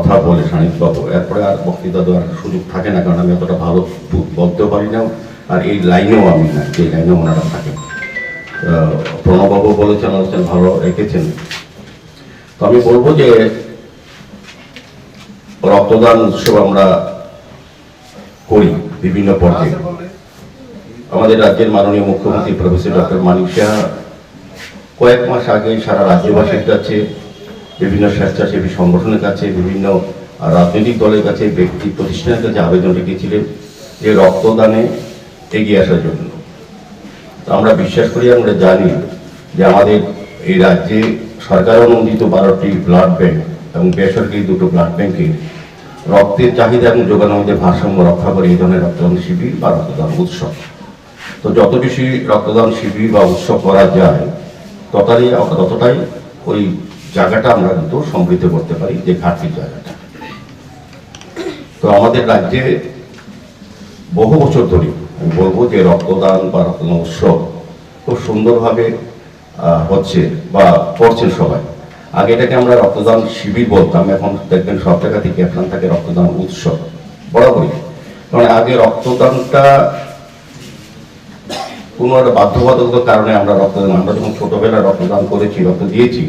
কথা বলে সানিকবাবু, এরপরে আর বক্তৃতা দেওয়ার সুযোগ থাকে না, কারণ আমি অতটা ভালো বলতেও পারি না, আর এই লাইনেও আমি না, যে লাইনেও ওনারা থাকেন। প্রণববাবু বলেছেন, আলোচনা ভালো রেখেছেন। তো আমি বলবো যে রক্তদান উৎসব আমরা করি বিভিন্ন পর্যায়ে। আমাদের রাজ্যের মাননীয় মুখ্যমন্ত্রী প্রফেসর ডক্টর মানিক সাহা কয়েক মাস আগে সারা রাজ্যবাসীর কাছে, বিভিন্ন স্বেচ্ছাসেবী সংগঠনের কাছে, বিভিন্ন রাজনৈতিক দলের কাছে, ব্যক্তি প্রতিষ্ঠানের কাছে আবেদন রেখেছিলেন যে রক্তদানে এগিয়ে আসার জন্য। তো আমরা বিশ্বাস করি, আমরা জানি যে আমাদের এই রাজ্যে সরকার অনুমোদিত 12টি ব্লাড ব্যাংক এবং বেসরকারি 2টো ব্লাড ব্যাংকে রক্তের চাহিদা এবং যোগানের মধ্যে ভারসাম্য রক্ষা করে এই ধরনের রক্তদান শিবির বা রক্তদান উৎসব। তো যত বেশি রক্তদান শিবির বা উৎসব করা যায় ততটাই ওই জায়গাটা আমরা কিন্তু সমৃদ্ধ করতে পারি, যে ঘাটতির জায়গাটা। তো আমাদের রাজ্যে বহু বছর ধরে আমি বলবো যে রক্তদান বা রক্তদান উৎসব খুব সুন্দরভাবে হচ্ছে বা করছেন সবাই। আগে এটাকে আমরা রক্তদান শিবির বলতাম, এখন দেখবেন সব জায়গা থেকে এখন থাকে রক্তদান উৎসব বরাবরই। কারণ আগে রক্তদানটা কোনো একটা বাধ্যবাধকতার কারণে আমরা যখন ছোটবেলায় রক্তদান করেছি, রক্ত দিয়েছি,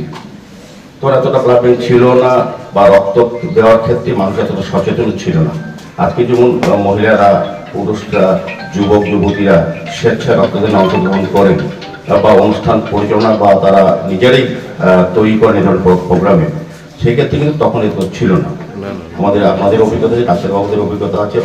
তো এতটা ব্লাড ব্যাংক ছিল না, বা রক্ত দেওয়ার ক্ষেত্রে মানুষ এতটা সচেতন ছিল না। আজকে যেমন মহিলারা, পুরুষরা, যুবক যুবতীরা স্বেচ্ছায় রক্তদানে অংশগ্রহণ করেন বা অনুষ্ঠান পরিচালনা বা তারা নিজেরাই তৈরি করেন এই ধরনের প্রোগ্রামে, সেই ক্ষেত্রে কিন্তু তখন এত ছিল না। আমাদের অভিজ্ঞতা আছে, ডাক্তারবাবুদের অভিজ্ঞতা আছে।